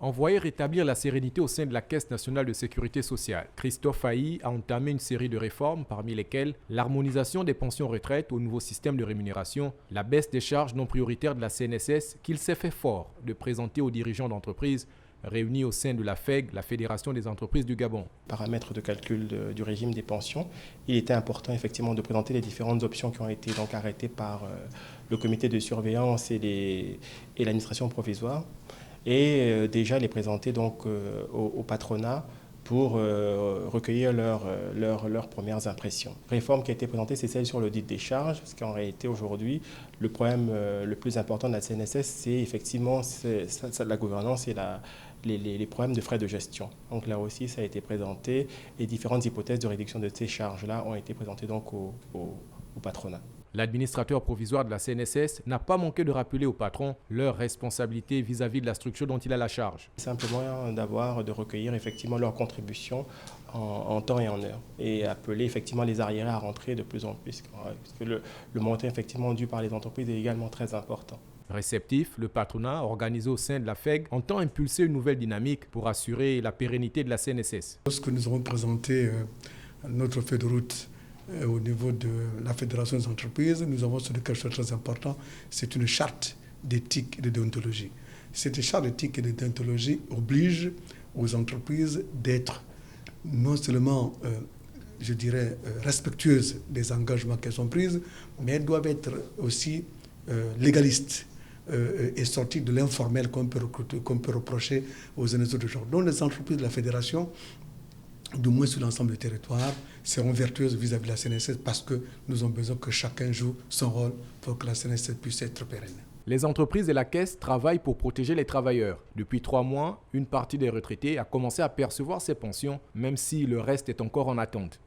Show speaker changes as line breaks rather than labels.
Envoyé rétablir la sérénité au sein de la Caisse nationale de sécurité sociale, Christophe Ayi a entamé une série de réformes, parmi lesquelles l'harmonisation des pensions retraite au nouveau système de rémunération, la baisse des charges non prioritaires de la CNSS qu'il s'est fait fort de présenter aux dirigeants d'entreprises réunis au sein de la FEG, la Fédération des entreprises du Gabon.
Paramètres de calcul du régime des pensions, il était important effectivement de présenter les différentes options qui ont été donc arrêtées par le comité de surveillance et l'administration provisoire. Et déjà les présenter donc au patronat pour recueillir leurs premières impressions. La réforme qui a été présentée, c'est celle sur l'audit des charges, parce qu'en réalité aujourd'hui, le problème le plus important de la CNSS, c'est effectivement la gouvernance et les problèmes de frais de gestion. Donc là aussi, ça a été présenté et différentes hypothèses de réduction de ces charges-là ont été présentées donc au patronat.
L'administrateur provisoire de la CNSS n'a pas manqué de rappeler aux patrons leurs responsabilités vis-à-vis de la structure dont il a la charge.
Simplement de recueillir effectivement leurs contributions en temps et en heure et appeler effectivement les arriérés à rentrer de plus en plus, parce que le montant effectivement dû par les entreprises est également très important.
Réceptif, le patronat organisé au sein de la FEG entend impulser une nouvelle dynamique pour assurer la pérennité de la CNSS.
Lorsque nous avons présenté notre feuille de route au niveau de la Fédération des entreprises, nous avons sur quelque chose de très important, c'est une charte d'éthique et de déontologie. Cette charte d'éthique et de déontologie oblige aux entreprises d'être non seulement, respectueuses des engagements qu'elles ont pris, mais elles doivent être aussi légalistes et sortir de l'informel qu'on peut reprocher aux institutions de genre. Donc les entreprises de la Fédération, du moins sur l'ensemble du territoire, seront vertueuses vis-à-vis de la CNSS parce que nous avons besoin que chacun joue son rôle pour que la CNSS puisse être pérenne.
Les entreprises et la Caisse travaillent pour protéger les travailleurs. Depuis 3 mois, une partie des retraités a commencé à percevoir ces pensions, même si le reste est encore en attente.